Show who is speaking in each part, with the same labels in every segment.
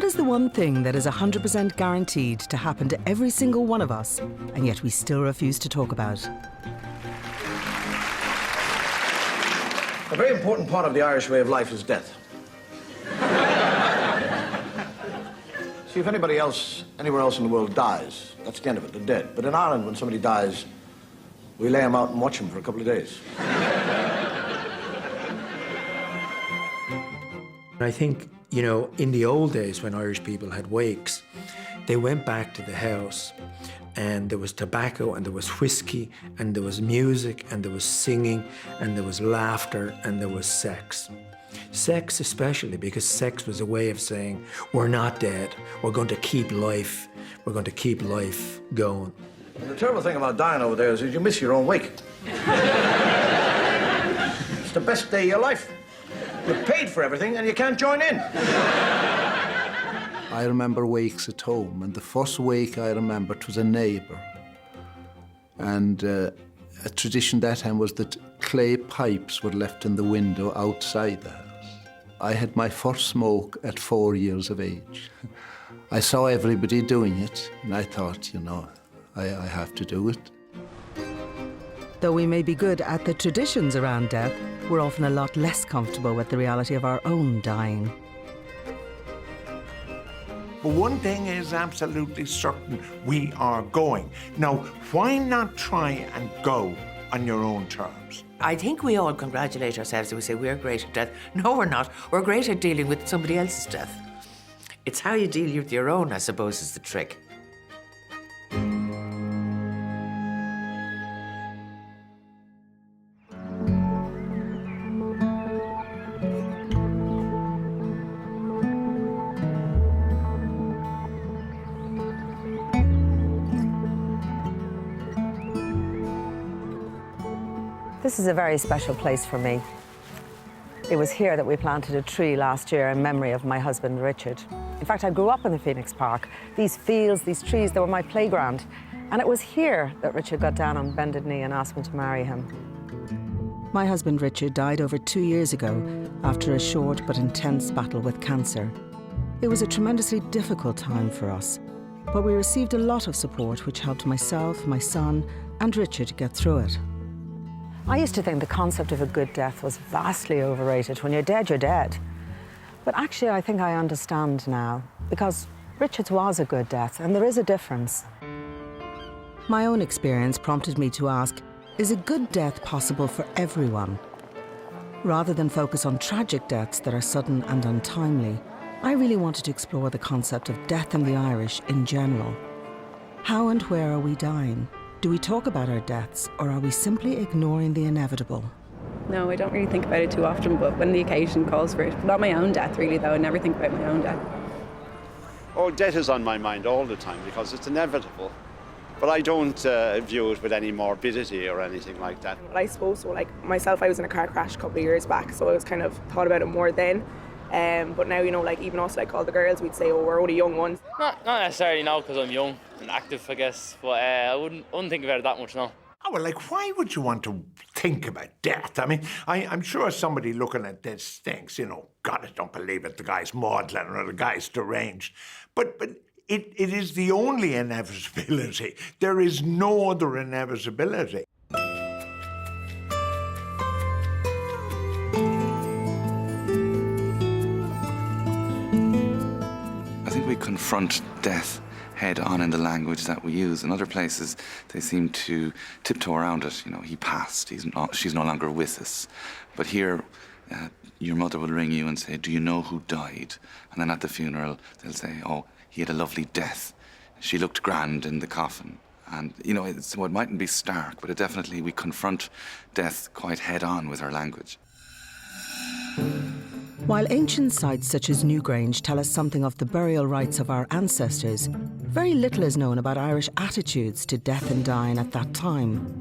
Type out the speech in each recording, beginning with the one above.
Speaker 1: is the one thing that is 100% guaranteed to happen to every single one of us, and yet we still refuse to talk about?
Speaker 2: A very important part of the Irish way of life is death. See, if anybody else, anywhere else in the world dies, that's the end of it, they're dead. But in Ireland, when somebody dies, we lay them out and watch them for a couple of days.
Speaker 3: I think, you know, in the old days when Irish people had wakes, they went back to the house and there was tobacco and there was whiskey and there was music and there was singing and there was laughter and there was sex. Sex especially, because sex was a way of saying, we're not dead, we're going to keep life, we're going to keep life going.
Speaker 2: The terrible thing about dying over there is you miss your own wake. It's the best day of your life. You're paid for everything and you can't join in.
Speaker 4: I remember wakes at home, and the first wake I remembered was a neighbour. And a tradition that time was that clay pipes were left in the window outside the house. I had my first smoke at 4 years of age. I saw everybody doing it, and I thought, you know, I have to do it.
Speaker 1: Though we may be good at the traditions around death, we're often a lot less comfortable with the reality of our own dying.
Speaker 5: But one thing is absolutely certain, we are going. Now, why not try and go on your own terms?
Speaker 6: I think we all congratulate ourselves and we say we're great at death. No, we're not. We're great at dealing with somebody else's death. It's how you deal with your own, I suppose, is the trick.
Speaker 7: This is a very special place for me. It was here that we planted a tree last year in memory of my husband, Richard. In fact, I grew up in the Phoenix Park. These fields, these trees, they were my playground. And it was here that Richard got down on bended knee and asked me to marry him.
Speaker 1: My husband Richard died over 2 years ago after a short but intense battle with cancer. It was a tremendously difficult time for us, but we received a lot of support which helped myself, my son, and Richard get through it.
Speaker 7: I used to think the concept of a good death was vastly overrated. When you're dead, you're dead. But actually, I think I understand now, because Richard's was a good death, and there is a difference.
Speaker 1: My own experience prompted me to ask, is a good death possible for everyone? Rather than focus on tragic deaths that are sudden and untimely, I really wanted to explore the concept of death in the Irish in general. How and where are we dying? Do we talk about our deaths, or are we simply ignoring the inevitable?
Speaker 8: No, I don't really think about it too often, but when the occasion calls for it. Not my own death, really, though. I never think about my own death.
Speaker 9: Oh, death is on my mind all the time because it's inevitable. But I don't view it with any morbidity or anything like that.
Speaker 8: I suppose so. Like myself, I was in a car crash a couple of years back, so I was kind of thought about it more then. But now, you know, like even us, like all the girls, we'd say, oh, we're only young ones.
Speaker 10: Not necessarily now, because I'm young and active, I guess. But I wouldn't think about it that much now.
Speaker 5: Oh, well, like, why would you want to think about death? I mean, I'm sure somebody looking at this thinks, you know, God, I don't believe it, the guy's maudlin or the guy's deranged. But it is the only inevitability. There is no other inevitability.
Speaker 11: I think we confront death head on in the language that we use. In other places, they seem to tiptoe around it. You know, he passed, she's no longer with us. But here, your mother will ring you and say, do you know who died? And then at the funeral, they'll say, oh, he had a lovely death. She looked grand in the coffin. And, you know, it mightn't be stark, but definitely we confront death quite head on with our language.
Speaker 1: While ancient sites such as Newgrange tell us something of the burial rites of our ancestors, very little is known about Irish attitudes to death and dying at that time.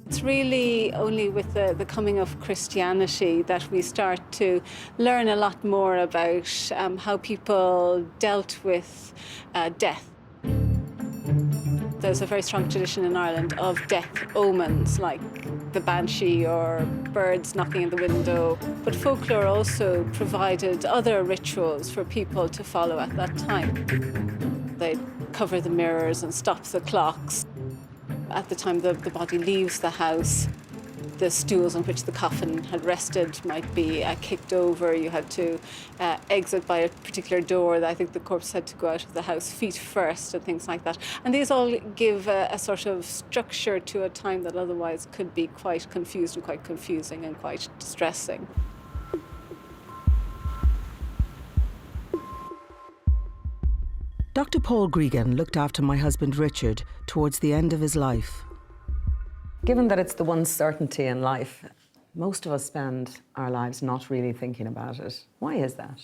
Speaker 12: It's really only with the coming of Christianity that we start to learn a lot more about how people dealt with death. There's a very strong tradition in Ireland of death omens, like the banshee or birds knocking in the window. But folklore also provided other rituals for people to follow at that time. They'd cover the mirrors and stop the clocks. At the time the body leaves the house, the stools on which the coffin had rested might be kicked over. You had to exit by a particular door. I think the corpse had to go out of the house feet first and things like that. And these all give a sort of structure to a time that otherwise could be quite confused and quite confusing and quite distressing.
Speaker 1: Dr. Paul Gregan looked after my husband Richard towards the end of his life.
Speaker 7: Given that it's the one certainty in life, most of us spend our lives not really thinking about it. Why is that?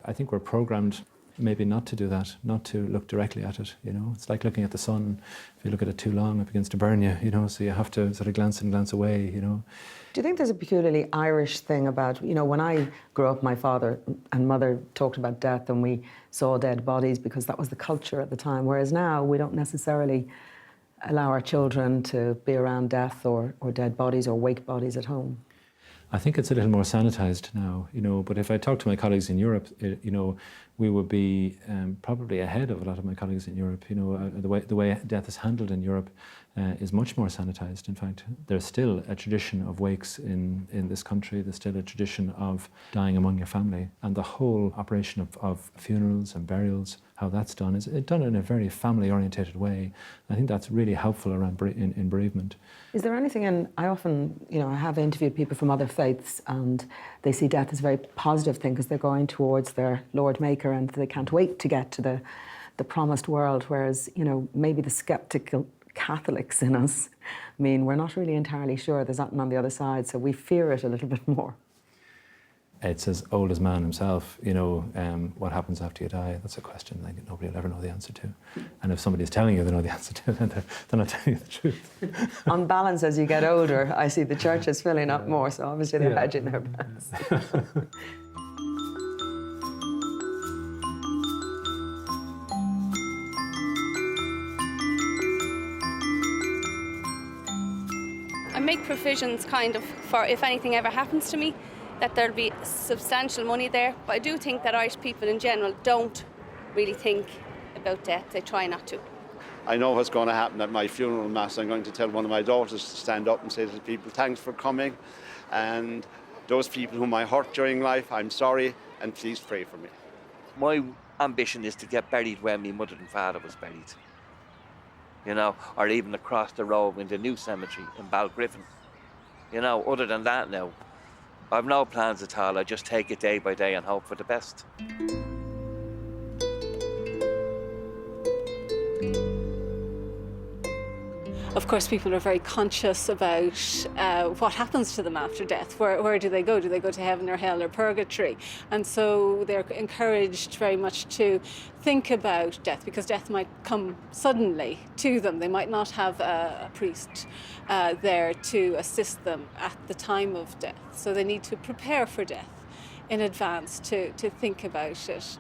Speaker 13: I think we're programmed maybe not to do that, not to look directly at it, you know. It's like looking at the sun. If you look at it too long, it begins to burn you, you know, so you have to sort of glance in, glance away, you know.
Speaker 7: Do you think there's a peculiarly Irish thing about, you know, when I grew up, my father and mother talked about death and we saw dead bodies because that was the culture at the time, whereas now we don't necessarily allow our children to be around death or dead bodies or wake bodies at home?
Speaker 13: I think it's a little more sanitized now, you know, but if I talk to my colleagues in Europe, you know, we would be probably ahead of a lot of my colleagues in Europe. You know, the way death is handled in Europe is much more sanitized. In fact, there's still a tradition of wakes in this country. There's still a tradition of dying among your family. And the whole operation of funerals and burials, how that's done, is done in a very family-orientated way. I think that's really helpful around in bereavement.
Speaker 7: Is there anything in, I often, you know, I have interviewed people from other faiths and they see death as a very positive thing because they're going towards their Lord Maker and they can't wait to get to the promised world, whereas, you know, maybe the skeptical Catholics in us mean we're not really entirely sure there's nothing on the other side, so we fear it a little bit more.
Speaker 13: It's as old as man himself, you know, what happens after you die? That's a question that nobody will ever know the answer to. And if somebody's telling you they know the answer to it, then they're not telling you the truth.
Speaker 7: On balance, as you get older, I see the church is filling up more, so obviously they're hedging their bets.
Speaker 14: I make provisions kind of for if anything ever happens to me, that there'll be substantial money there. But I do think that Irish people in general don't really think about death. They try not to.
Speaker 9: I know what's going to happen at my funeral mass. I'm going to tell one of my daughters to stand up and say to the people, thanks for coming. And those people whom I hurt during life, I'm sorry, and please pray for me.
Speaker 15: My ambition is to get buried where my mother and father was buried. You know, or even across the road in the new cemetery in Balgriffin. You know, other than that now, I've no plans at all. I just take it day by day and hope for the best.
Speaker 12: Of course, people are very conscious about what happens to them after death. Where do they go? Do they go to heaven or hell or purgatory? And so they're encouraged very much to think about death, because death might come suddenly to them. They might not have a priest there to assist them at the time of death. So they need to prepare for death in advance to think about it.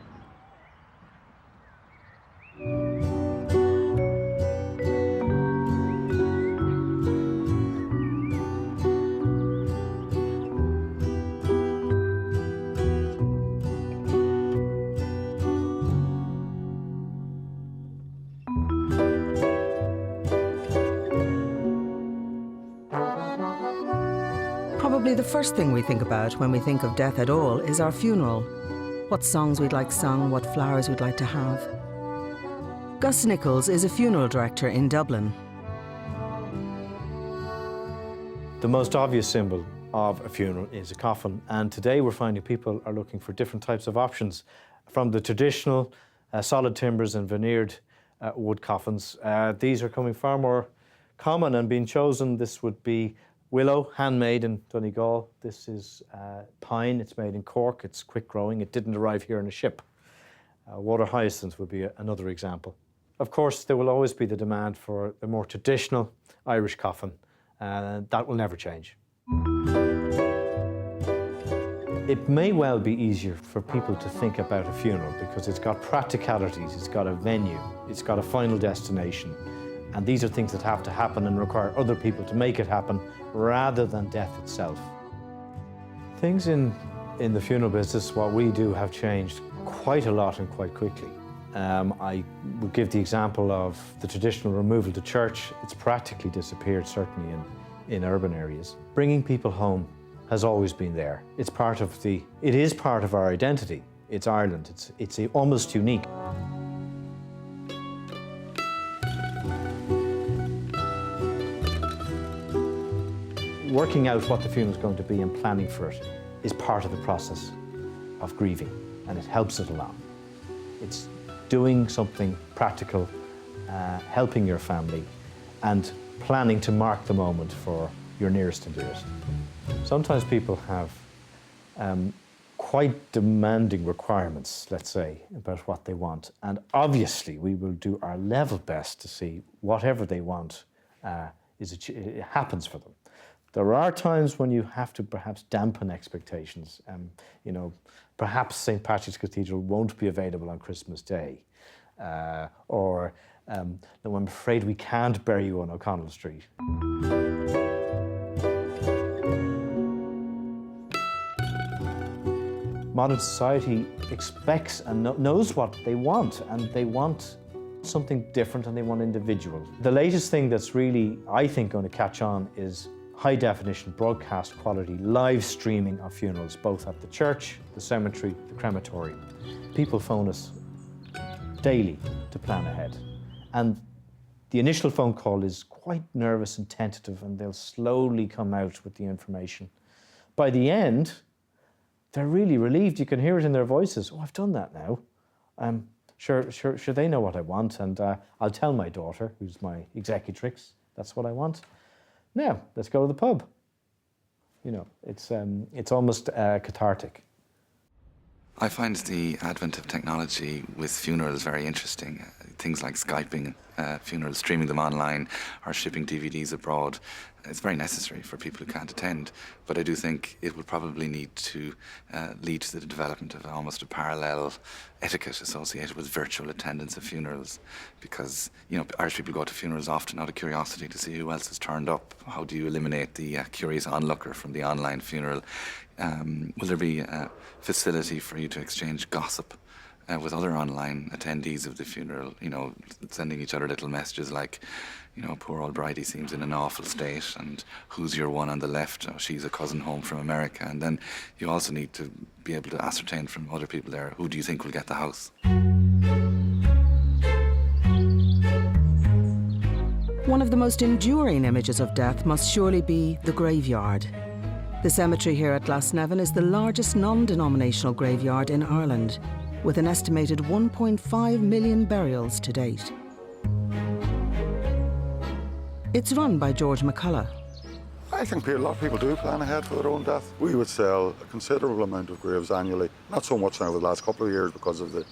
Speaker 1: Probably the first thing we think about when we think of death at all is our funeral. What songs we'd like sung, what flowers we'd like to have. Gus Nichols is a funeral director in Dublin.
Speaker 16: The most obvious symbol of a funeral is a coffin, and today we're finding people are looking for different types of options, from the traditional solid timbers and veneered wood coffins. These are coming far more common and being chosen. This would be willow, handmade in Donegal. This is pine, it's made in Cork, it's quick growing, it didn't arrive here in a ship. Water hyacinth would be another example. Of course, there will always be the demand for a more traditional Irish coffin. That will never change. It may well be easier for people to think about a funeral because it's got practicalities, it's got a venue, it's got a final destination. And these are things that have to happen and require other people to make it happen rather than death itself. Things in the funeral business, what we do, have changed quite a lot and quite quickly. I would give the example of the traditional removal to church. It's practically disappeared, certainly in urban areas. Bringing people home has always been there. It is part of our identity. It's Ireland. It's almost unique. Working out what the funeral is going to be and planning for it is part of the process of grieving, and it helps it along. It's doing something practical, helping your family, and planning to mark the moment for your nearest and dearest. Sometimes people have quite demanding requirements, let's say, about what they want, and obviously we will do our level best to see whatever they want it happens for them. There are times when you have to perhaps dampen expectations. You know, perhaps St. Patrick's Cathedral won't be available on Christmas Day. No, I'm afraid we can't bury you on O'Connell Street. Modern society expects and knows what they want, and they want something different and they want individual. The latest thing that's really, I think, going to catch on is high-definition broadcast quality live streaming of funerals, both at the church, the cemetery, the crematorium. People phone us daily to plan ahead. And the initial phone call is quite nervous and tentative, and they'll slowly come out with the information. By the end, they're really relieved. You can hear it in their voices. Oh, I've done that now. Sure, they know what I want, and I'll tell my daughter, who's my executrix, that's what I want. Now, let's go to the pub. You know, it's almost cathartic.
Speaker 11: I find the advent of technology with funerals very interesting. Things like Skyping funerals, streaming them online, or shipping DVDs abroad. It's very necessary for people who can't attend, but I do think it will probably need to lead to the development of almost a parallel etiquette associated with virtual attendance of funerals, because, you know, Irish people go to funerals often out of curiosity to see who else has turned up. How do you eliminate the curious onlooker from the online funeral? Will there be a facility for you to exchange gossip with other online attendees of the funeral, you know, sending each other little messages like, you know, poor old Bridie seems in an awful state, and who's your one on the left? Oh, she's a cousin home from America. And then you also need to be able to ascertain from other people there, who do you think will get the house?
Speaker 1: One of the most enduring images of death must surely be the graveyard. The cemetery here at Glasnevin is the largest non-denominational graveyard in Ireland, with an estimated 1.5 million burials to date. It's run by George McCullough.
Speaker 17: I think a lot of people do plan ahead for their own death. We would sell a considerable amount of graves annually, not so much now over the last couple of years because of the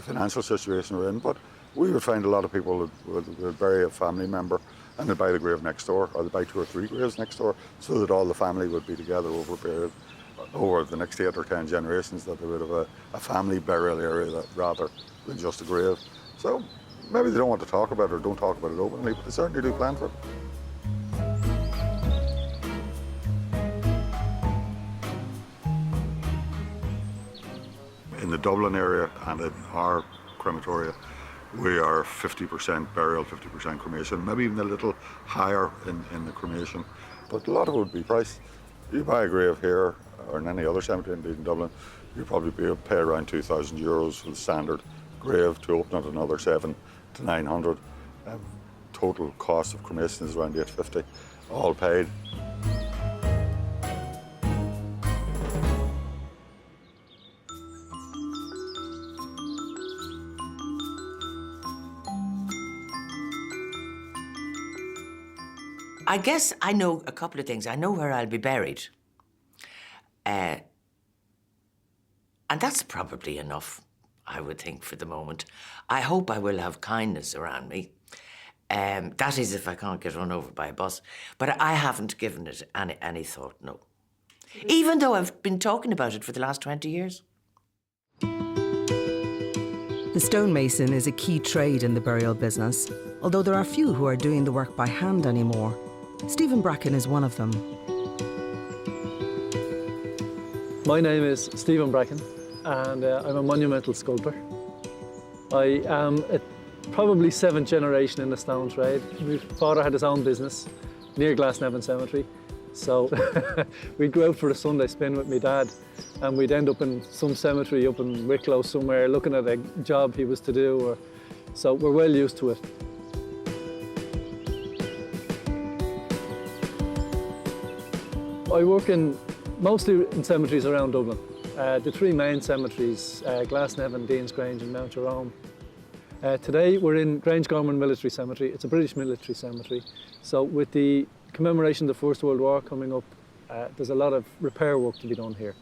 Speaker 17: financial situation we're in, but we would find a lot of people would bury a family member and they'd buy the grave next door, or they'd buy 2 or 3 graves next door, so that all the family would be together over a period, over the next 8 or 10 generations, that they would have a family burial area rather than just a grave. So maybe they don't want to talk about it or don't talk about it openly, but they certainly do plan for it. In the Dublin area and in our crematoria, we are 50% burial, 50% cremation, maybe even a little higher in the cremation. But a lot of it would be price. You buy a grave here or in any other cemetery in Dublin, you'd probably be able to pay around €2,000 for the standard grave. To open it, another 700 to 900. Total cost of cremation is around 850, all paid.
Speaker 6: I guess I know a couple of things. I know where I'll be buried. And that's probably enough, I would think, for the moment. I hope I will have kindness around me. That is if I can't get run over by a bus. But I haven't given it any thought, no. Even though I've been talking about it for the last 20 years.
Speaker 1: The stonemason is a key trade in the burial business, although there are few who are doing the work by hand anymore. Stephen Bracken is one of them.
Speaker 18: My name is Stephen Bracken, and I'm a monumental sculptor. I am probably 7th generation in the stone trade. My father had his own business near Glasnevin Cemetery, so we'd go out for a Sunday spin with my dad, and we'd end up in some cemetery up in Wicklow somewhere looking at a job he was to do, so we're well used to it. I work mostly in cemeteries around Dublin. The 3 main cemeteries, Glasnevin, Dean's Grange and Mount Jerome. Today we're in Grangegorman Military Cemetery. It's a British military cemetery. So with the commemoration of the First World War coming up, there's a lot of repair work to be done here.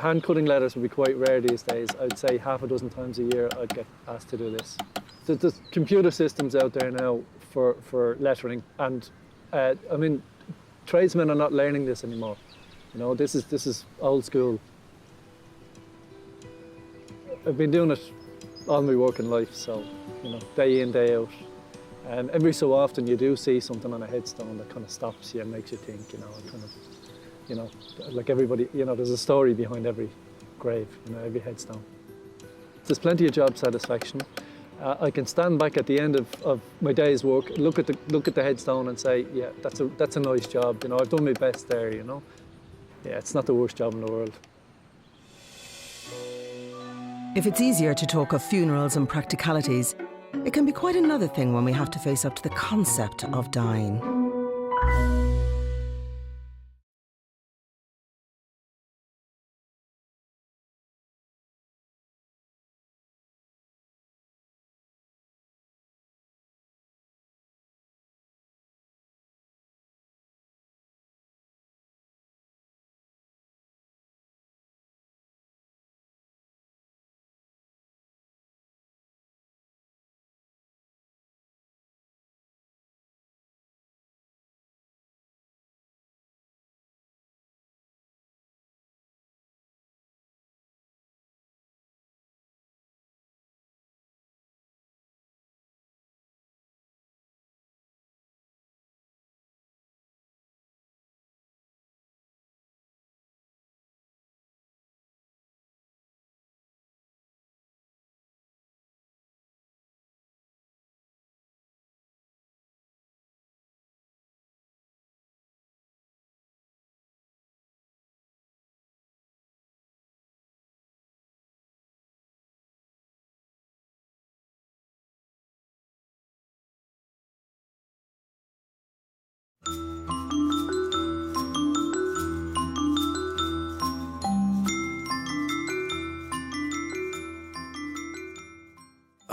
Speaker 18: Hand cutting letters would be quite rare these days. I'd say half a dozen times a year I'd get asked to do this. There's computer systems out there now for lettering, and I mean, tradesmen are not learning this anymore. You know, this is old school. I've been doing it all my working life, so, you know, day in, day out. And every so often you do see something on a headstone that kind of stops you and makes you think, you know, kind of, you know, like everybody, you know, there's a story behind every grave, you know, every headstone. There's plenty of job satisfaction. I can stand back at the end of my day's work, look at the headstone and say, yeah, that's a nice job, you know, I've done my best there, you know. Yeah, it's not the worst job in the world.
Speaker 1: If it's easier to talk of funerals and practicalities, it can be quite another thing when we have to face up to the concept of dying.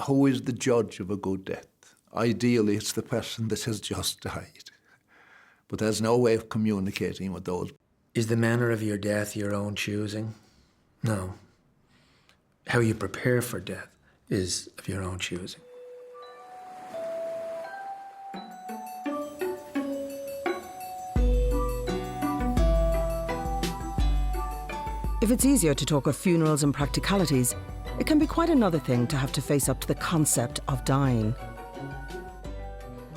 Speaker 4: Who is the judge of a good death? Ideally, it's the person that has just died. But there's no way of communicating with those.
Speaker 3: Is the manner of your death your own choosing? No. How you prepare for death is of your own choosing.
Speaker 1: If it's easier to talk of funerals and practicalities, it can be quite another thing to have to face up to the concept of dying.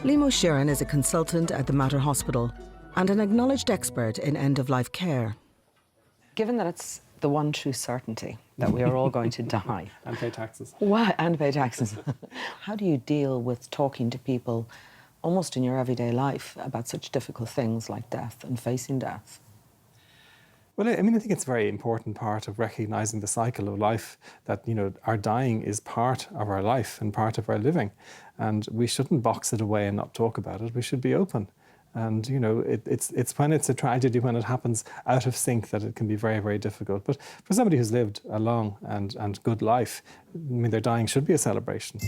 Speaker 1: Liam Sheeran is a consultant at the Mater Hospital and an acknowledged expert in end-of-life care.
Speaker 7: Given that it's the one true certainty that we are all going to die.
Speaker 19: And pay taxes.
Speaker 7: Why? And pay taxes. How do you deal with talking to people almost in your everyday life about such difficult things like death and facing death?
Speaker 19: Well, I mean, I think it's a very important part of recognising the cycle of life, that, you know, our dying is part of our life and part of our living. And we shouldn't box it away and not talk about it. We should be open. And, you know, it's when it's a tragedy, when it happens out of sync, that it can be very, very difficult. But for somebody who's lived a long and good life, I mean, their dying should be a celebration.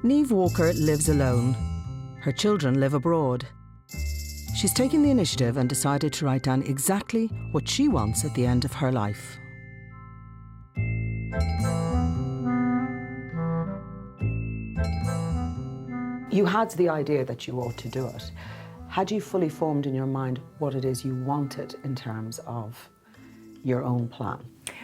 Speaker 1: Niamh Walker lives alone. Her children live abroad. She's taken the initiative and decided to write down exactly what she wants at the end of her life.
Speaker 7: You had the idea that you ought to do it. Had you fully formed in your mind what it is you wanted in terms of your own plan?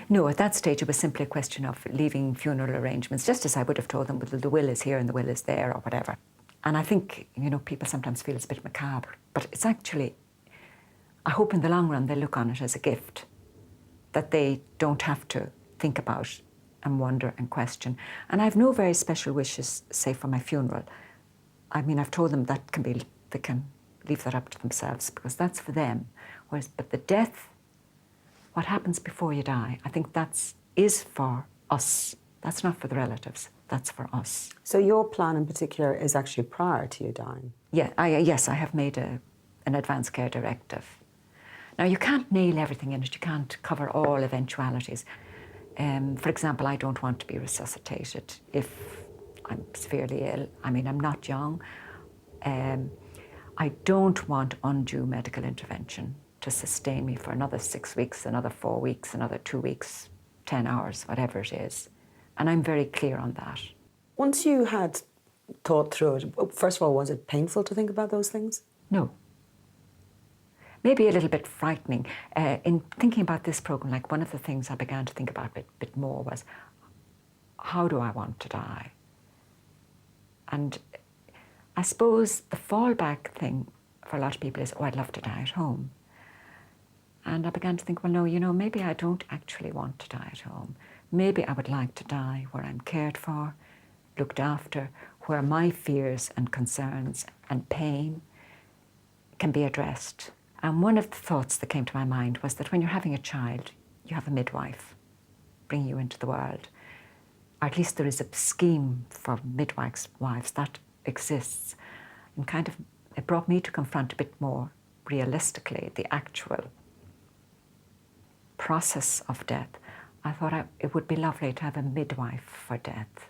Speaker 20: No, at that stage it was simply a question of leaving funeral arrangements, just as I would have told them, well, the will is here and the will is there or whatever. And I think, you know, people sometimes feel it's a bit macabre, but it's actually, I hope in the long run they look on it as a gift, that they don't have to think about and wonder and question. And I have no very special wishes, say, for my funeral. I mean, I've told them that they can leave that up to themselves because that's for them. But the death, what happens before you die, I think is for us. That's not for the relatives, that's for us.
Speaker 7: So your plan in particular is actually prior to you dying?
Speaker 20: Yeah, yes, I have made an advance care directive. Now, you can't nail everything in it, you can't cover all eventualities. For example, I don't want to be resuscitated if I'm severely ill. I mean, I'm not young. I don't want undue medical intervention to sustain me for another 6 weeks, another 4 weeks, another 2 weeks, 10 hours, whatever it is. And I'm very clear on that.
Speaker 7: Once you had thought through it, first of all, was it painful to think about those things?
Speaker 20: No. Maybe a little bit frightening. In thinking about this programme, like one of the things I began to think about a bit more was, how do I want to die? And I suppose the fallback thing for a lot of people is, oh, I'd love to die at home. And I began to think, well, no, you know, maybe I don't actually want to die at home. Maybe I would like to die where I'm cared for, looked after, where my fears and concerns and pain can be addressed. And one of the thoughts that came to my mind was that when you're having a child, you have a midwife bringing you into the world. Or at least there is a scheme for midwives that exists. And kind of, it brought me to confront a bit more realistically the actual process of death. I thought it would be lovely to have a midwife for death.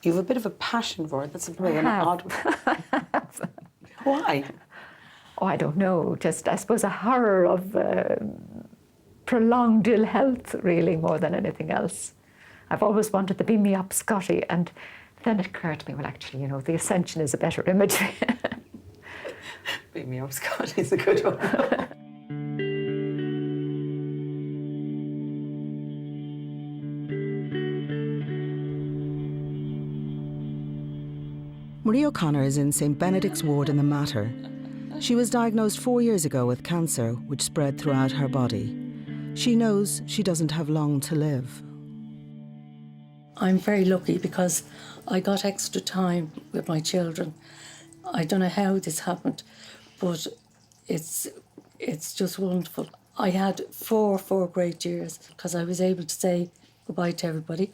Speaker 7: You have a bit of a passion for it. That's really an odd one. Why?
Speaker 20: Oh, I don't know. Just, I suppose, a horror of prolonged ill health, really, more than anything else. I've always wanted to beam me up Scotty, and then it occurred to me, well, actually, you know, the Ascension is a better imagery.
Speaker 7: Beam me up Scotty is a good one.
Speaker 1: Marie O'Connor is in St Benedict's ward in the Mater. She was diagnosed 4 years ago with cancer, which spread throughout her body. She knows she doesn't have long to live.
Speaker 21: I'm very lucky because I got extra time with my children. I don't know how this happened, but it's just wonderful. I had four great years because I was able to say goodbye to everybody.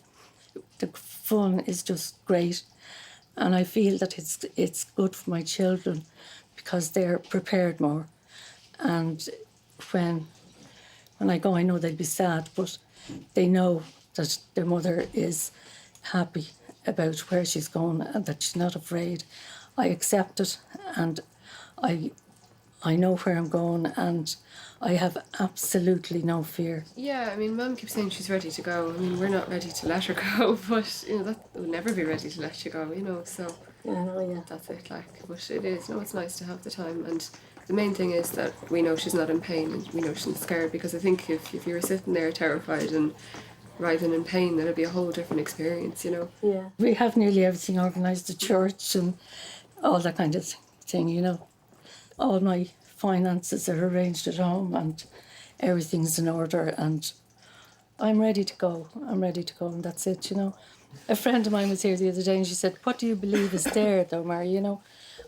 Speaker 21: The fun is just great. And I feel that it's good for my children because they're prepared more. And when I go, I know they'll be sad, but they know that their mother is happy about where she's going and that she's not afraid. I accept it and I know where I'm going and I have absolutely no fear.
Speaker 22: Yeah, I mean, Mum keeps saying she's ready to go. I mean, we're not ready to let her go, but, you know, that would never be ready to let you go, you know, so...
Speaker 21: Yeah.
Speaker 22: That's it, like, but it is. No, it's nice to have the time, and the main thing is that we know she's not in pain and we know she's not scared, because I think if you were sitting there terrified and writhing in pain, then it'd be a whole different experience, you know.
Speaker 21: Yeah. We have nearly everything organised, the church and all that kind of thing, you know. All my finances are arranged at home and everything's in order and I'm ready to go. And that's it, you know. A friend of mine was here the other day and she said, what do you believe is there though, Mary? You know,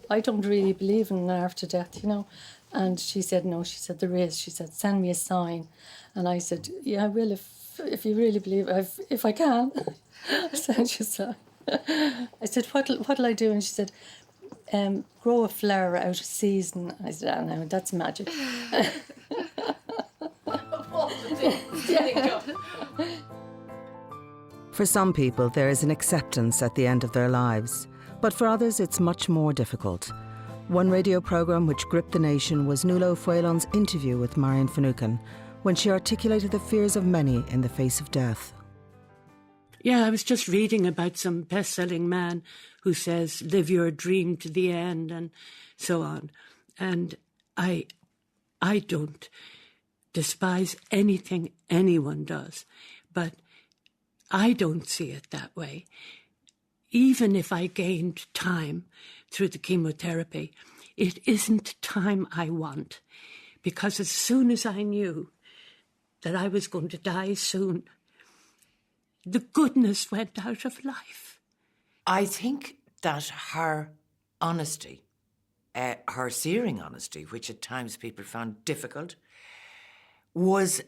Speaker 21: I don't really believe in an after death, you know. And she said, no, she said, there is. She said, send me a sign. And I said, yeah, I will if you really believe, if I can. I'll send you a sign. I said, what'll I do? And she said, grow a flower out of season. I said, oh, no, that's magic.
Speaker 1: For some people, there is an acceptance at the end of their lives, but for others, it's much more difficult. One radio programme which gripped the nation was Nuala Fuelon's interview with Marian Finucane, when she articulated the fears of many in the face of death.
Speaker 23: Yeah, I was just reading about some best-selling man who says, live your dream to the end and so on. And I don't. despise anything anyone does, but I don't see it that way. Even if I gained time through the chemotherapy, it isn't time I want, because as soon as I knew that I was going to die soon, the goodness went out of life.
Speaker 6: I think that her honesty, her searing honesty, which at times people found difficult, was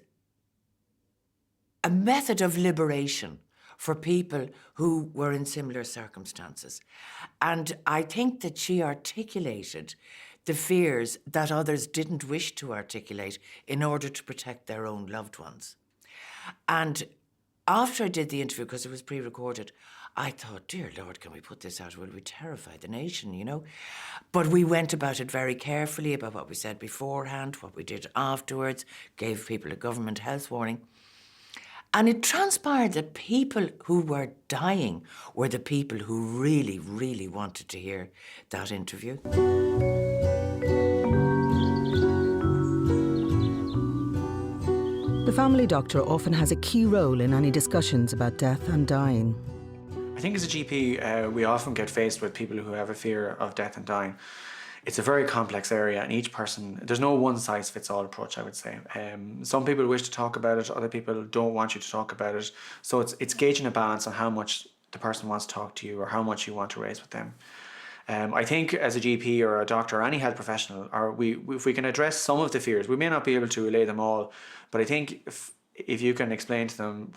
Speaker 6: a method of liberation for people who were in similar circumstances. And I think that she articulated the fears that others didn't wish to articulate in order to protect their own loved ones. And after I did the interview, because it was pre-recorded, I thought, dear Lord, can we put this out? Will we terrify the nation, you know? But we went about it very carefully, about what we said beforehand, what we did afterwards, gave people a government health warning. And it transpired that people who were dying were the people who really, really wanted to hear that interview.
Speaker 1: The family doctor often has a key role in any discussions about death and dying.
Speaker 2: I think as a GP, we often get faced with people who have a fear of death and dying. It's a very complex area, and each person, there's no one-size-fits-all approach, I would say. Some people wish to talk about it, other people don't want you to talk about it. So it's gauging a balance on how much the person wants to talk to you or how much you want to raise with them. I think as a GP or a doctor or any health professional, if we can address some of the fears, we may not be able to allay them all, but I think if you can explain to them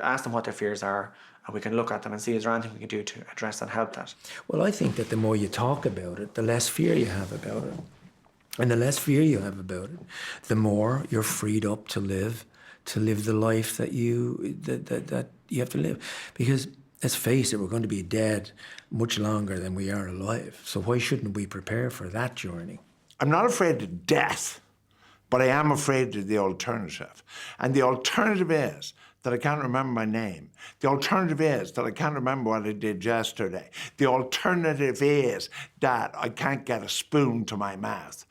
Speaker 2: ask them what their fears are, and we can look at them and see is there anything we can do to address and help that.
Speaker 3: Well, I think that the more you talk about it, the less fear you have about it. And the less fear you have about it, the more you're freed up to live the life that you have to live. Because let's face it, we're going to be dead much longer than we are alive. So why shouldn't we prepare for that journey?
Speaker 5: I'm not afraid of death, but I am afraid of the alternative. And the alternative is that I can't remember my name. The alternative is that I can't remember what I did yesterday. The alternative is that I can't get a spoon to my mouth.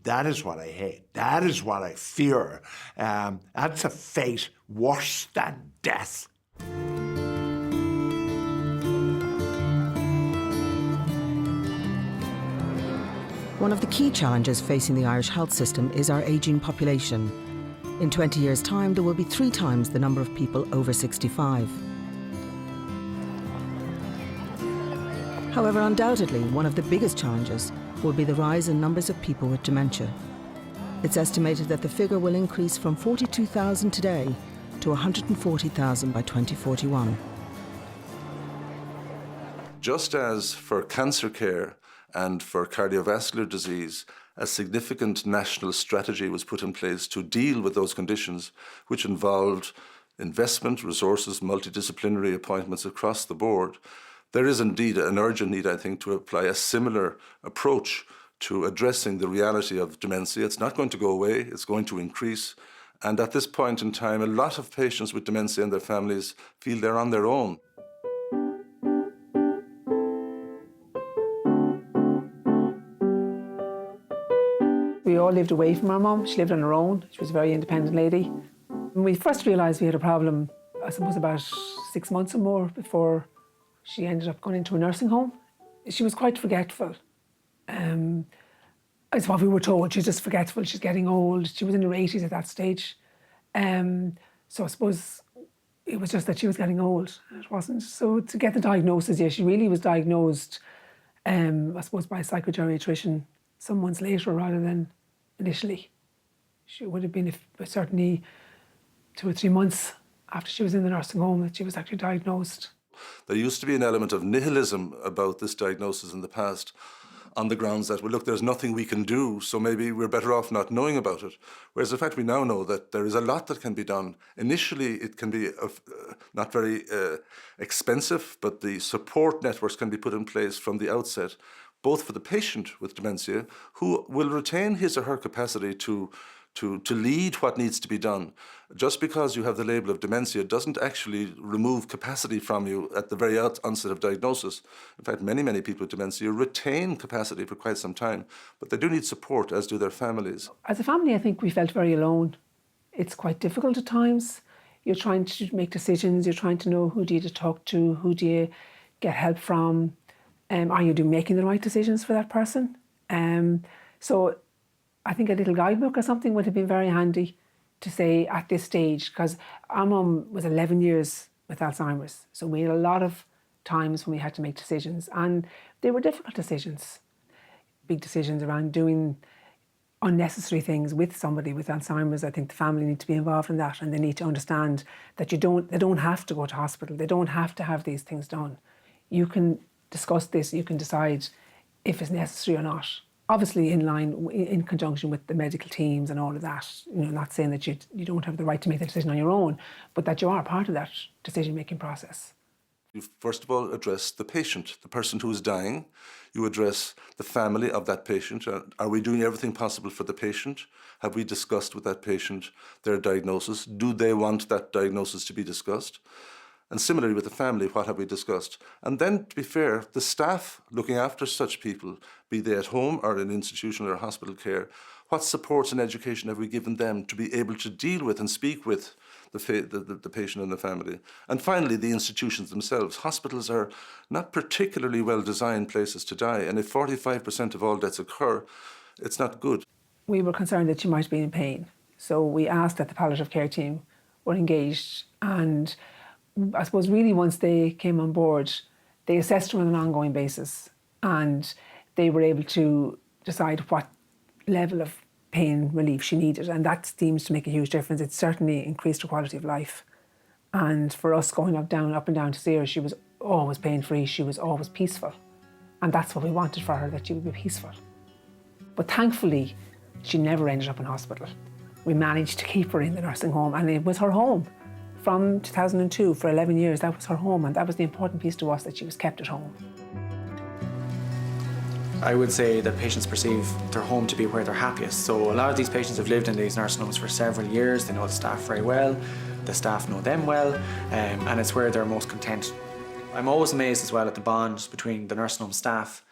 Speaker 5: That is what I hate. That is what I fear. That's a fate worse than death.
Speaker 1: One of the key challenges facing the Irish health system is our ageing population. In 20 years' time, there will be 3 times the number of people over 65. However, undoubtedly, one of the biggest challenges will be the rise in numbers of people with dementia. It's estimated that the figure will increase from 42,000 today to 140,000 by 2041.
Speaker 8: Just as for cancer care and for cardiovascular disease, a significant national strategy was put in place to deal with those conditions, which involved investment, resources, multidisciplinary appointments across the board. There is indeed an urgent need, I think, to apply a similar approach to addressing the reality of dementia. It's not going to go away, it's going to increase. And at this point in time, a lot of patients with dementia and their families feel they're on their own.
Speaker 10: We all lived away from our mum. She lived on her own. She was a very independent lady. When we first realised we had a problem, I suppose about 6 months or more before she ended up going into a nursing home. She was quite forgetful. It's what we were told. She's just forgetful. She's getting old. She was in her 80s at that stage. So I suppose it was just that she was getting old. It wasn't. So to get the diagnosis, yeah, she really was diagnosed, I suppose, by a psychogeriatrician some months later rather than initially. She would have been certainly 2 or 3 months after she was in the nursing home that she was actually diagnosed.
Speaker 8: There used to be an element of nihilism about this diagnosis in the past, on the grounds that, well, look, there's nothing we can do, so maybe we're better off not knowing about it. Whereas in fact we now know that there is a lot that can be done. Initially it can be not very expensive, but the support networks can be put in place from the outset, both for the patient with dementia, who will retain his or her capacity to to lead what needs to be done. Just because you have the label of dementia doesn't actually remove capacity from you at the very onset of diagnosis. In fact, many people with dementia retain capacity for quite some time, but they do need support, as do their families.
Speaker 10: As a family, I think we felt very alone. It's quite difficult at times. You're trying to make decisions, you're trying to know who do you to talk to, who do you get help from, are you making the right decisions for that person? So I think a little guidebook or something would have been very handy to say at this stage, because our mum was 11 years with Alzheimer's, so we had a lot of times when we had to make decisions, and they were difficult decisions. Big decisions around doing unnecessary things with somebody with Alzheimer's. I think the family need to be involved in that, and they need to understand that they don't have to go to hospital, they don't have to have these things done. You can discuss this, you can decide if it's necessary or not. Obviously in conjunction with the medical teams and all of that. You know, not saying that you don't have the right to make the decision on your own, but that you are part of that decision-making process.
Speaker 8: You first of all address the patient, the person who is dying. You address the family of that patient. Are we doing everything possible for the patient? Have we discussed with that patient their diagnosis? Do they want that diagnosis to be discussed? And similarly with the family, what have we discussed? And then, to be fair, the staff looking after such people, be they at home or in institutional or hospital care, what supports and education have we given them to be able to deal with and speak with the patient and the family? And finally, the institutions themselves. Hospitals are not particularly well-designed places to die, and if 45% of all deaths occur, it's not good.
Speaker 10: We were concerned that she might be in pain, so we asked that the palliative care team were engaged, and I suppose really once they came on board, they assessed her on an ongoing basis, and they were able to decide what level of pain relief she needed, and that seems to make a huge difference. It certainly increased her quality of life. And for us going up and down to see her, she was always pain-free, she was always peaceful. And that's what we wanted for her, that she would be peaceful. But thankfully, she never ended up in hospital. We managed to keep her in the nursing home, and it was her home. From 2002, for 11 years, that was her home, and that was the important piece to us, that she was kept at home.
Speaker 2: I would say that patients perceive their home to be where they're happiest. So a lot of these patients have lived in these nursing homes for several years. They know the staff very well. The staff know them well, and it's where they're most content. I'm always amazed as well at the bond between the nursing home staff,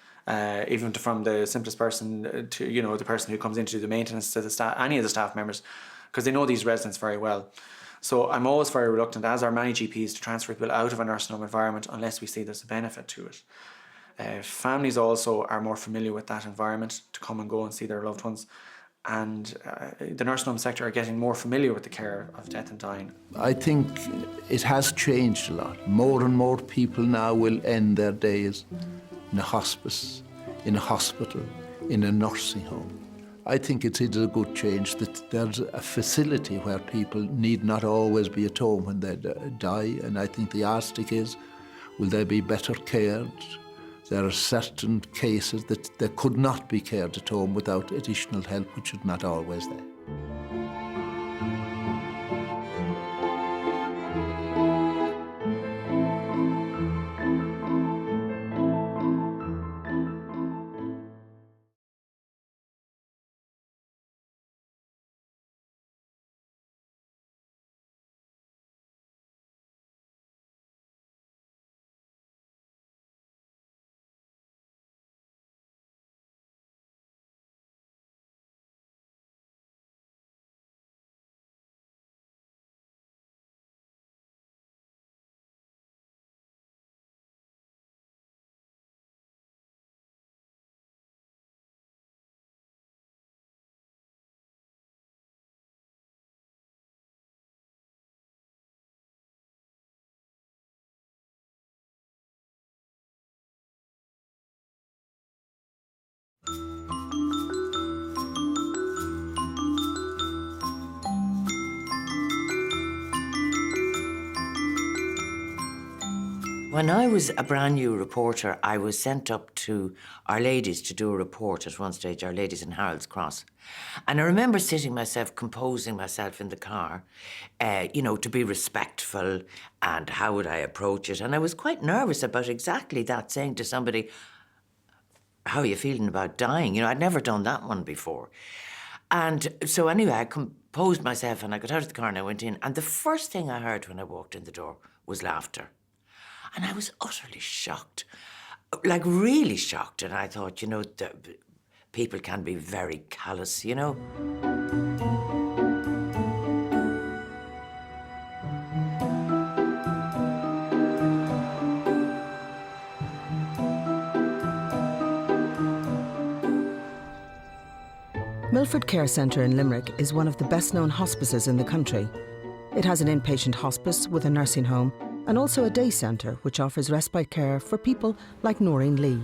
Speaker 2: even from the simplest person to the person who comes in to do the maintenance to the staff, any of the staff members, because they know these residents very well. So I'm always very reluctant, as are many GPs, to transfer people out of a nursing home environment unless we see there's a benefit to it. Families also are more familiar with that environment to come and go and see their loved ones, and the nursing home sector are getting more familiar with the care of death and dying.
Speaker 4: I think it has changed a lot. More and more people now will end their days in a hospice, in a hospital, in a nursing home. I think it is a good change that there's a facility where people need not always be at home when they die, and I think the yardstick is, will they be better cared? There are certain cases that they could not be cared at home without additional help, which is not always there.
Speaker 6: When I was a brand new reporter, I was sent up to Our Ladies to do a report at one stage, Our Ladies in Harold's Cross. And I remember sitting myself, composing myself in the car, to be respectful and how would I approach it. And I was quite nervous about exactly that, saying to somebody, how are you feeling about dying? I'd never done that one before. And so anyway, I composed myself and I got out of the car and I went in. And the first thing I heard when I walked in the door was laughter. And I was utterly shocked, like really shocked. And I thought, you know, people can be very callous, you know.
Speaker 1: Milford Care Centre in Limerick is one of the best-known hospices in the country. It has an inpatient hospice with a nursing home and also a day centre which offers respite care for people like Noreen Lee.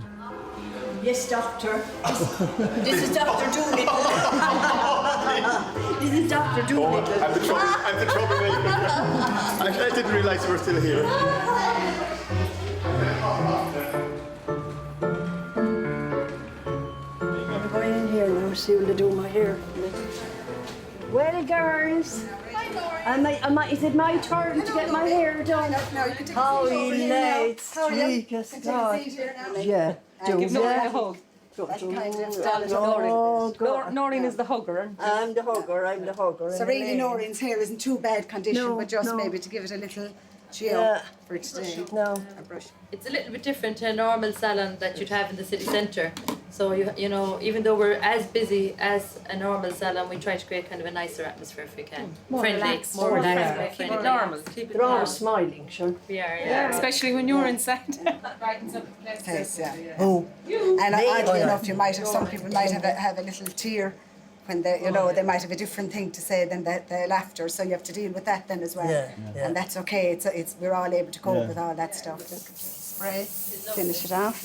Speaker 9: Yes, doctor. This is Dr. Doolittle. This is Dr. Doolittle.
Speaker 13: I'm the troublemaker. I didn't realise you were still here.
Speaker 9: I'm going in here now, see what they do my hair. Well, girls. Is it my turn to get my hair done?
Speaker 22: No, you can take
Speaker 9: How
Speaker 22: a seat.
Speaker 9: late.
Speaker 22: How are you?
Speaker 9: Jesus
Speaker 22: Can
Speaker 9: God.
Speaker 22: take a seat here now.
Speaker 9: Yeah.
Speaker 22: Give Noreen a
Speaker 9: hug.
Speaker 20: Noreen is the hugger.
Speaker 9: I'm the hugger.
Speaker 22: So really, Noreen's hair isn't too bad condition, but just maybe to give it a little chill for today.
Speaker 9: No.
Speaker 22: A brush.
Speaker 14: It's a little bit different to a normal salon that you'd have in the city centre. So you know, even though we're as busy as a normal salon, we try to create kind of a nicer atmosphere if we can.
Speaker 9: More relaxed.
Speaker 14: More relaxed.
Speaker 9: Yeah.
Speaker 14: Keep it normal.
Speaker 9: They're all smiling, sure.
Speaker 14: We are, yeah.
Speaker 22: Especially when you're inside. Brightens up the place, yeah. Oh. And oddly enough, you might have, some people might have a little tear when they, you know, they might have a different thing to say than the laughter, so you have to deal with that then as well.
Speaker 9: Yeah.
Speaker 22: And that's okay, it's we're all able to cope with all that stuff. Spray, finish it off.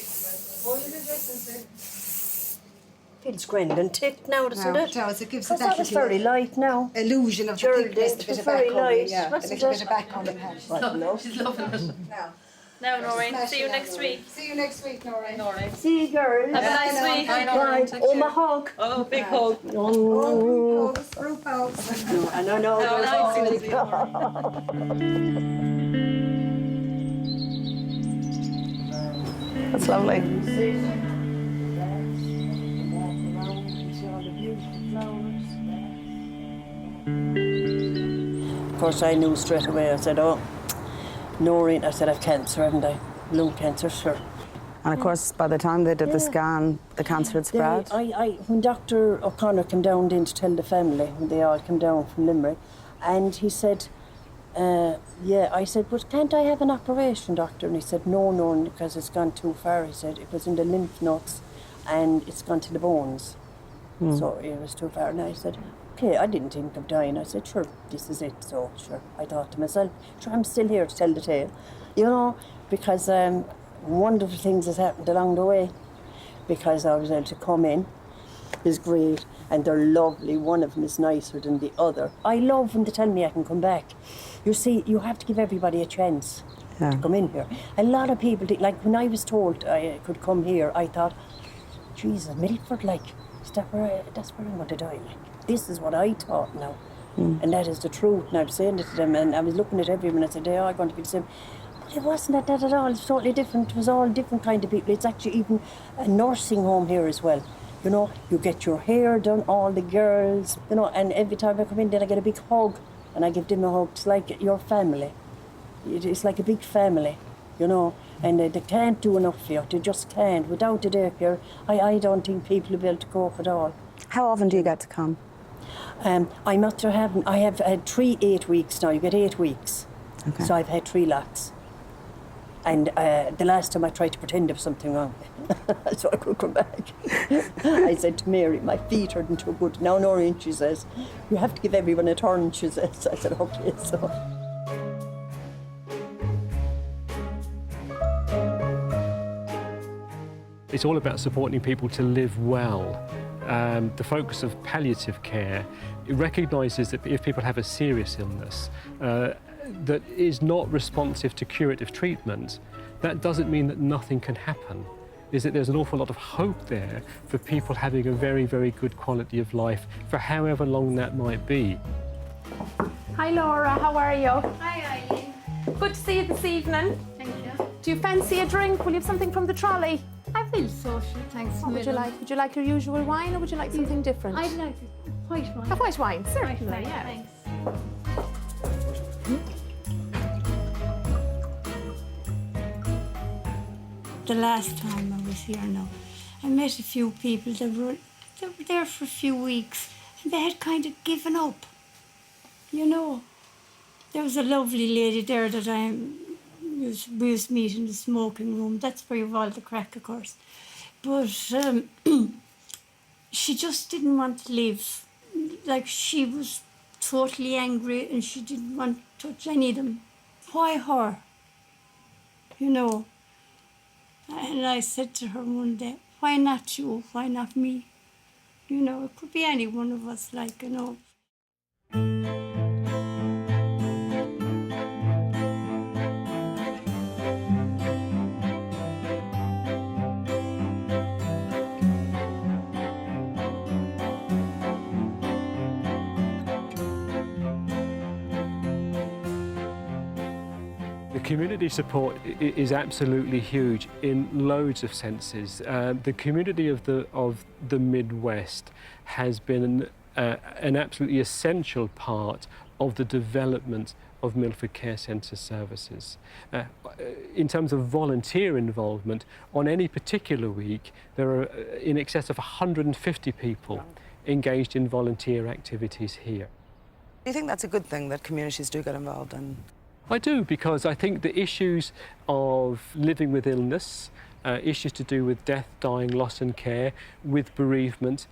Speaker 9: Feels grand and thick now, doesn't
Speaker 22: No,
Speaker 9: it?
Speaker 22: it does, it gives it
Speaker 9: Because
Speaker 22: that
Speaker 9: that was
Speaker 22: little
Speaker 9: very light now.
Speaker 22: illusion of the
Speaker 9: Gerald,
Speaker 22: thickness,
Speaker 9: it
Speaker 22: a bit
Speaker 9: was
Speaker 22: of
Speaker 9: very
Speaker 22: back colour,
Speaker 9: light,
Speaker 22: yeah, a
Speaker 9: wasn't
Speaker 22: little
Speaker 9: it?
Speaker 22: bit of back colour.
Speaker 14: She's loving it.
Speaker 22: Now.
Speaker 14: Now, Noreen, see you next week.
Speaker 22: See you next week, Noreen.
Speaker 9: See you, girls.
Speaker 14: Have a nice week.
Speaker 22: Bye,
Speaker 9: Bye. Oh, my hug.
Speaker 14: Oh, big hug.
Speaker 22: Oh, group hugs.
Speaker 9: And I know
Speaker 14: Have a nice week.
Speaker 7: That's lovely.
Speaker 9: Of course, I knew straight away. I said, oh, Noreen, I said, I've cancer, haven't I? Lung cancer, sure.
Speaker 7: And of course, by the time they did the scan, the cancer had spread.
Speaker 9: When Dr. O'Connor came down then to tell the family, when they all came down from Limerick, and he said, I said, but can't I have an operation, doctor? And he said, no, because it's gone too far. He said, it was in the lymph nodes and it's gone to the bones. So it was too far. And I said, okay, I didn't think of dying. I said, sure, this is it. So, sure, I thought to myself, sure, I'm still here to tell the tale. You know, because wonderful things has happened along the way. Because I was able to come in, is great, and they're lovely. One of them is nicer than the other. I love when they tell me I can come back. You see, you have to give everybody a chance to come in here. A lot of people, like when I was told I could come here, I thought, Jesus, Milford, like, that's where I'm going to die, like. This is what I thought now. And that is the truth. And I was saying it to them, and I was looking at everyone, and I said, they are going to be the same. But it wasn't that at all. It's totally different. It was all different kind of people. It's actually even a nursing home here as well. You know, you get your hair done, all the girls, you know, and every time I come in, then I get a big hug, and I give them a hug. It's like your family. It's like a big family, you know, and they can't do enough for you. They just can't. Without the daycare, I don't think people will be able to cope at all.
Speaker 7: How often do you get to come?
Speaker 9: I have had 3 8 weeks now. You get 8 weeks.
Speaker 7: Okay.
Speaker 9: So I've had 3 lots. And the last time I tried to pretend there was something wrong, so I could come back. I said to Mary, my feet aren't too good. Now, Noreen, she says, you have to give everyone a turn, she says. I said, okay, so.
Speaker 24: It's all about supporting people to live well. The focus of palliative care, it recognises that if people have a serious illness that is not responsive to curative treatment, that doesn't mean that nothing can happen. Is that there's an awful lot of hope there for people having a very, very good quality of life for however long that might be.
Speaker 25: Hi Laura, how are you?
Speaker 22: Hi Eileen.
Speaker 25: Good to see you this evening.
Speaker 22: Thank you.
Speaker 25: Do you fancy a drink? Will you have something from the trolley?
Speaker 22: I've
Speaker 25: feel social, thanks.
Speaker 11: What would you like? Would you like your usual wine or would you like something different?
Speaker 25: I'd like white wine.
Speaker 11: A white wine, certainly,
Speaker 25: White wine,
Speaker 11: yeah.
Speaker 25: thanks.
Speaker 12: The last time I was here now, I met a few people that were there for a few weeks and they had kind of given up. You know, there was a lovely lady there that we was meeting in the smoking room. That's where you've all the crack, of course. But she just didn't want to leave. Like, she was totally angry and she didn't want to touch any of them. Why her? You know. And I said to her one day, why not you? Why not me? You know, it could be any one of us, like, you know.
Speaker 24: Community support is absolutely huge in loads of senses. The community of the Midwest has been an absolutely essential part of the development of Milford Care Centre services. In terms of volunteer involvement, on any particular week, there are in excess of 150 people engaged in volunteer activities here.
Speaker 15: Do you think that's a good thing, that communities do get involved in?
Speaker 24: I do, because I think the issues of living with illness, issues to do with death, dying, loss and care, with bereavement,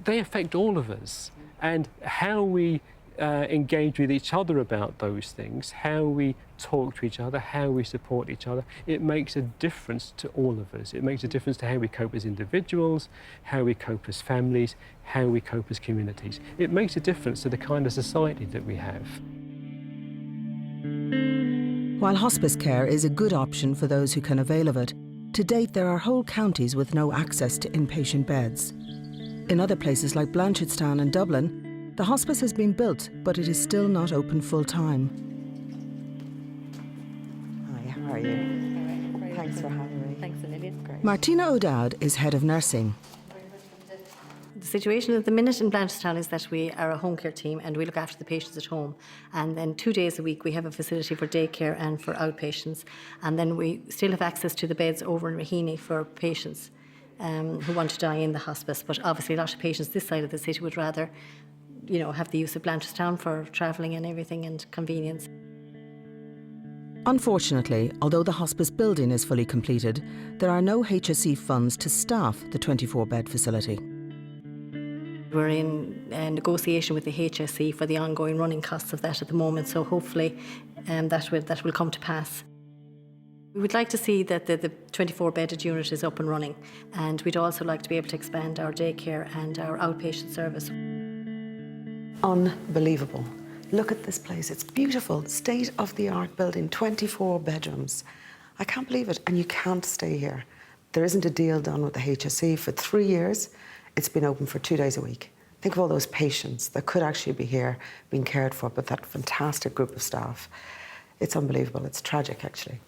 Speaker 24: they affect all of us. And how we engage with each other about those things, how we talk to each other, how we support each other, it makes a difference to all of us. It makes a difference to how we cope as individuals, how we cope as families, how we cope as communities. It makes a difference to the kind of society that we have.
Speaker 1: While hospice care is a good option for those who can avail of it, to date there are whole counties with no access to inpatient beds. In other places like Blanchardstown and Dublin, the hospice has been built, but it is still not open full-time.
Speaker 7: Hi, how are you? Thanks for having me.
Speaker 16: Thanks a million. Great.
Speaker 1: Martina O'Dowd is head of nursing.
Speaker 16: The situation at the minute in Blanchardstown is that we are a home care team and we look after the patients at home. And then 2 days a week we have a facility for daycare and for outpatients. And then we still have access to the beds over in Raheny for patients who want to die in the hospice. But obviously a lot of patients this side of the city would rather, you know, have the use of Blanchardstown for travelling and everything and convenience.
Speaker 1: Unfortunately, although the hospice building is fully completed, there are no HSE funds to staff the 24-bed facility.
Speaker 16: We're in negotiation with the HSE for the ongoing running costs of that at the moment, so hopefully that will come to pass. We would like to see that the 24-bedded unit is up and running, and we'd also like to be able to expand our daycare and our outpatient service.
Speaker 7: Unbelievable. Look at this place. It's beautiful, state-of-the-art building, 24 bedrooms. I can't believe it, and you can't stay here. There isn't a deal done with the HSE for 3 years. It's been open for 2 days a week. Think of all those patients that could actually be here being cared for, but that fantastic group of staff. It's unbelievable. It's tragic, actually.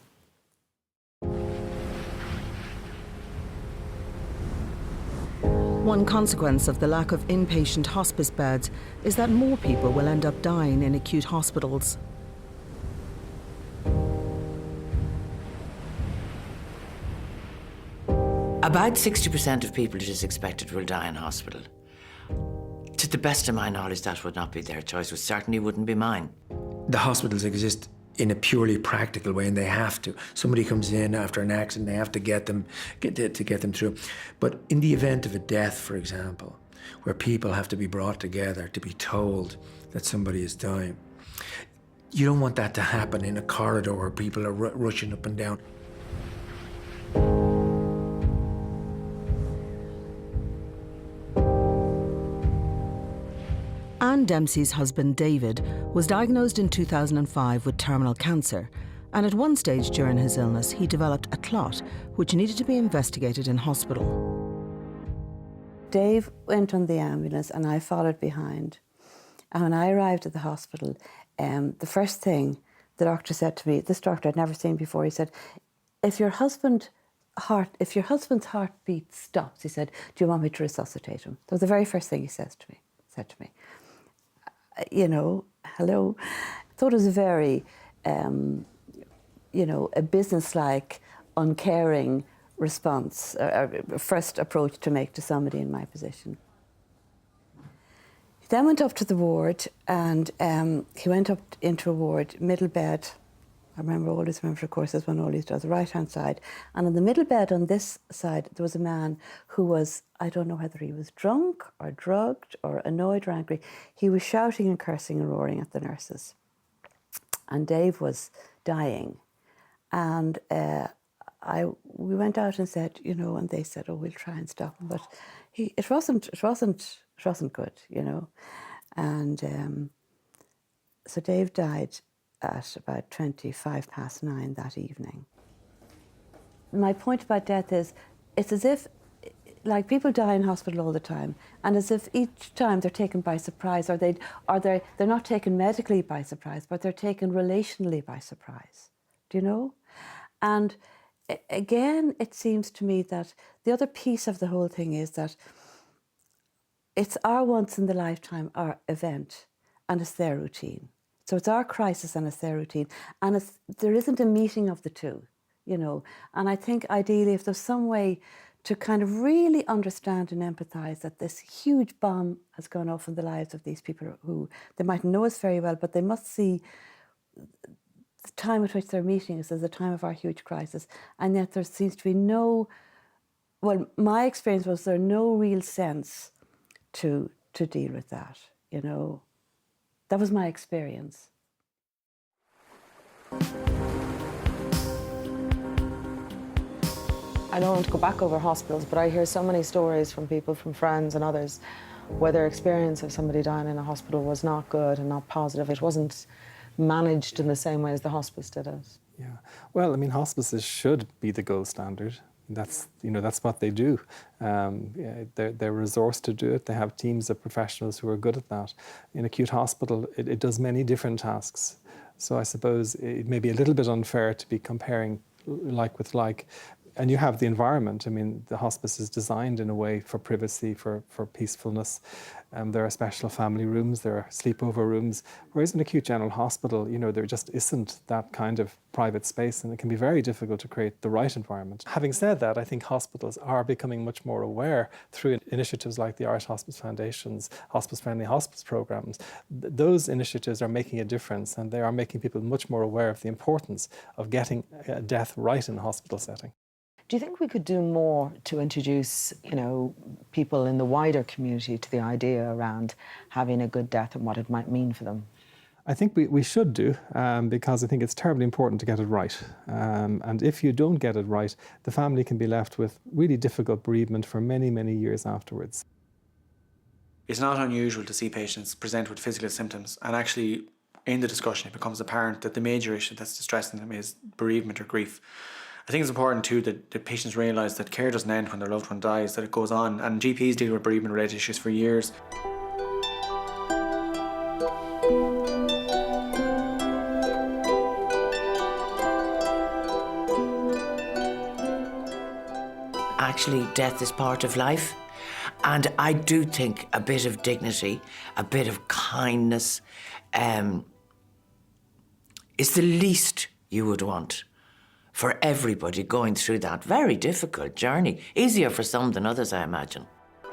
Speaker 1: One consequence of the lack of inpatient hospice beds is that more people will end up dying in acute hospitals.
Speaker 6: About 60% of people, it is expected, will die in hospital. To the best of my knowledge, that would not be their choice. It certainly wouldn't be mine.
Speaker 3: The hospitals exist in a purely practical way, and they have to. Somebody comes in after an accident, they have to get them through. But in the event of a death, for example, where people have to be brought together to be told that somebody is dying, you don't want that to happen in a corridor where people are rushing up and down.
Speaker 1: Anne Dempsey's husband, David, was diagnosed in 2005 with terminal cancer, and at one stage during his illness, he developed a clot, which needed to be investigated in hospital.
Speaker 17: Dave went on the ambulance and I followed behind. And when I arrived at the hospital, the first thing the doctor said to me, this doctor I'd never seen before, he said, if your husband if your husband's heartbeat stops, he said, do you want me to resuscitate him? That was the very first thing he said to me. You know, hello. I thought it was a very, you know, a businesslike, uncaring response, first approach to make to somebody in my position. He then went up to the ward, and he went up into a ward, middle bed. I always remember, of course, this one always does, the right-hand side. And on the middle bed on this side, there was a man who was, I don't know whether he was drunk or drugged or annoyed or angry. He was shouting and cursing and roaring at the nurses. And Dave was dying. And we went out and said, you know, and they said, oh, we'll try and stop him. But it wasn't good, you know. And so Dave died at about 9:25 that evening. My point about death is, it's as if, like, people die in hospital all the time, and as if each time they're taken by surprise, or they're not taken medically by surprise, but they're taken relationally by surprise. Do you know? And again, it seems to me that the other piece of the whole thing is that it's our once in the lifetime, our event, and it's their routine. So it's our crisis and it's their routine. And there isn't a meeting of the two, you know. And I think ideally, if there's some way to kind of really understand and empathise that this huge bomb has gone off in the lives of these people who they might know us very well, but they must see the time at which they're meeting us as the time of our huge crisis. And yet there seems to be no, well, my experience was there's no real sense to deal with that, you know. That was my experience.
Speaker 7: I don't want to go back over hospitals, but I hear so many stories from people, from friends and others, where their experience of somebody dying in a hospital was not good and not positive. It wasn't managed in the same way as the hospice did it.
Speaker 5: Yeah, well, I mean, hospices should be the gold standard. That's, you know, that's what they do. They're resourced to do it. They have teams of professionals who are good at that. In acute hospital, it does many different tasks. So I suppose it may be a little bit unfair to be comparing like with like. And you have the environment. I mean, the hospice is designed in a way for privacy, for peacefulness. There are special family rooms, there are sleepover rooms. Whereas in acute general hospital, you know, there just isn't that kind of private space, and it can be very difficult to create the right environment. Having said that, I think hospitals are becoming much more aware through initiatives like the Irish Hospice Foundation's hospice-friendly hospice programs. Those initiatives are making a difference, and they are making people much more aware of the importance of getting death right in a hospital setting.
Speaker 7: Do you think we could do more to introduce, you know, people in the wider community to the idea around having a good death and what it might mean for them?
Speaker 5: I think we should do, because I think it's terribly important to get it right. And if you don't get it right, the family can be left with really difficult bereavement for many, many years afterwards.
Speaker 2: It's not unusual to see patients present with physical symptoms, and actually in the discussion it becomes apparent that the major issue that's distressing them is bereavement or grief. I think it's important too that the patients realise that care doesn't end when their loved one dies, that it goes on, and GPs deal with bereavement related issues for years.
Speaker 6: Actually, death is part of life. And I do think a bit of dignity, a bit of kindness is the least you would want for everybody going through that very difficult journey. Easier for some than others, I imagine.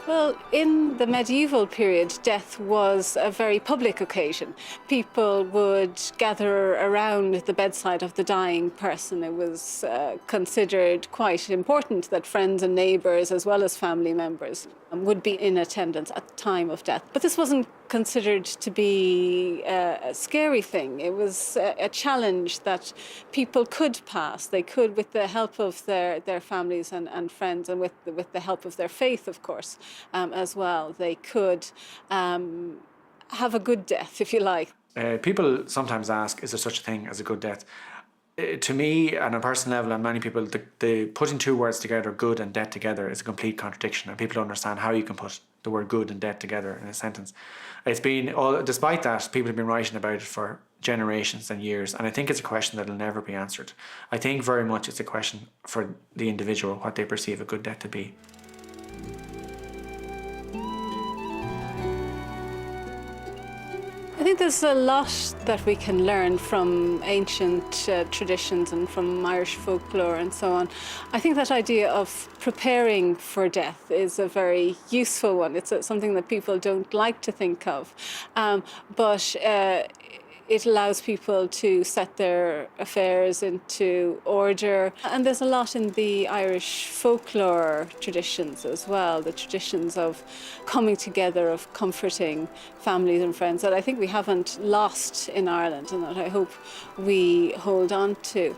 Speaker 18: Well, in the medieval period, death was a very public occasion. People would gather around the bedside of the dying person. It was considered quite important that friends and neighbours, as well as family members, would be in attendance at the time of death. But this wasn't considered to be a scary thing. It was a challenge that people could pass. They could, with the help of their families and friends, and with the help of their faith, of course, as well. They could have a good death, if you like.
Speaker 2: People sometimes ask, is there such a thing as a good death? To me, on a personal level, and many people, the putting two words together, good and death together, is a complete contradiction, and people don't understand how you can put the word good and death together in a sentence. It's been, despite that, people have been writing about it for generations and years, and I think it's a question that will never be answered. I think very much it's a question for the individual, what they perceive a good death to be.
Speaker 18: I think there's a lot that we can learn from ancient traditions and from Irish folklore and so on. I think that idea of preparing for death is a very useful one. It's something that people don't like to think of, but it allows people to set their affairs into order. And there's a lot in the Irish folklore traditions as well, the traditions of coming together, of comforting families and friends that I think we haven't lost in Ireland and that I hope we hold on to.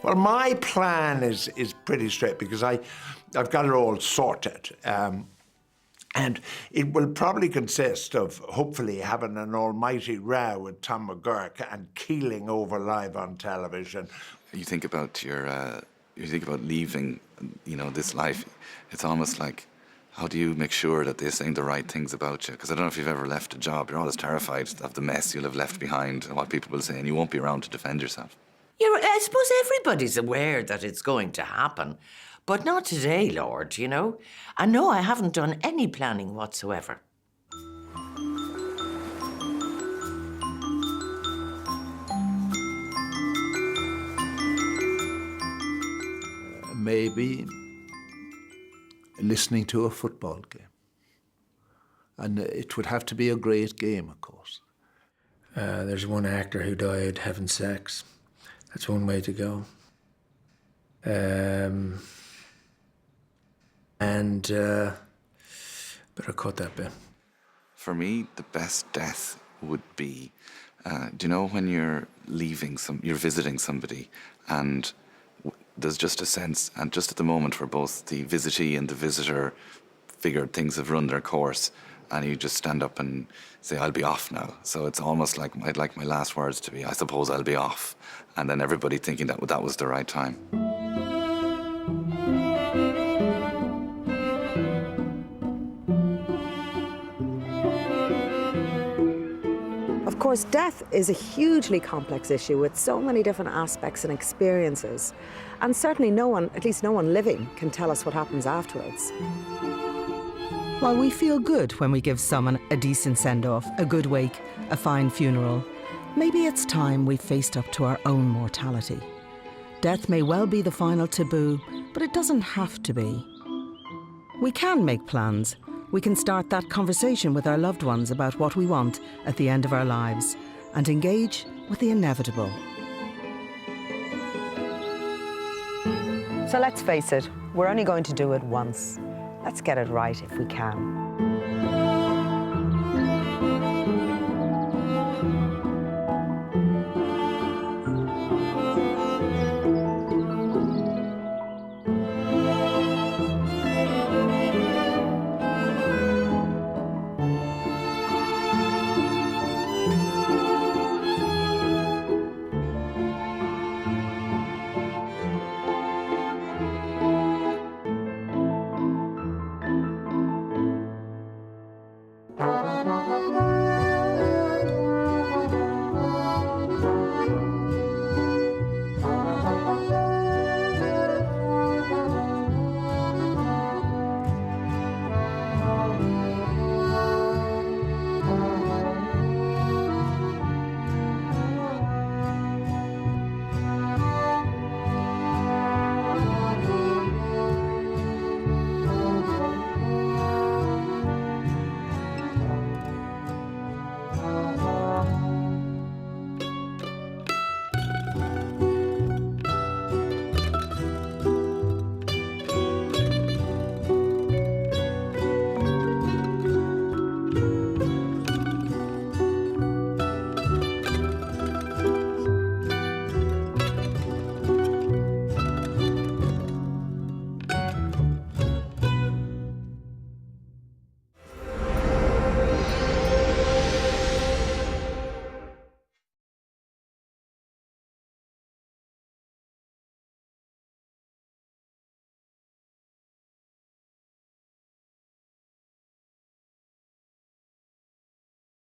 Speaker 8: Well, my plan is pretty straight because I've got it all sorted. And it will probably consist of hopefully having an almighty row with Tom McGurk and keeling over live on television.
Speaker 10: You think about leaving, this life. It's almost like, how do you make sure that they're saying the right things about you? Because I don't know if you've ever left a job. You're always terrified of the mess you'll have left behind and what people will say, and you won't be around to defend yourself.
Speaker 6: I suppose everybody's aware that it's going to happen. But not today, Lord, And no, I haven't done any planning whatsoever.
Speaker 4: Maybe listening to a football game. And it would have to be a great game, of course.
Speaker 3: There's one actor who died having sex. That's one way to go. Better cut that bit.
Speaker 10: For me, the best death would be, do you know when you're you're visiting somebody and there's just a sense, and just at the moment where both the visitee and the visitor figured things have run their course, and you just stand up and say, I'll be off now. So it's almost like, I'd like my last words to be, I suppose I'll be off. And then everybody thinking that was the right time.
Speaker 7: Of course, death is a hugely complex issue with so many different aspects and experiences. And certainly no one, at least no one living, can tell us what happens afterwards.
Speaker 1: While we feel good when we give someone a decent send-off, a good wake, a fine funeral, maybe it's time we faced up to our own mortality. Death may well be the final taboo, but it doesn't have to be. We can make plans. We can start that conversation with our loved ones about what we want at the end of our lives and engage with the inevitable.
Speaker 7: So let's face it, we're only going to do it once. Let's get it right if we can.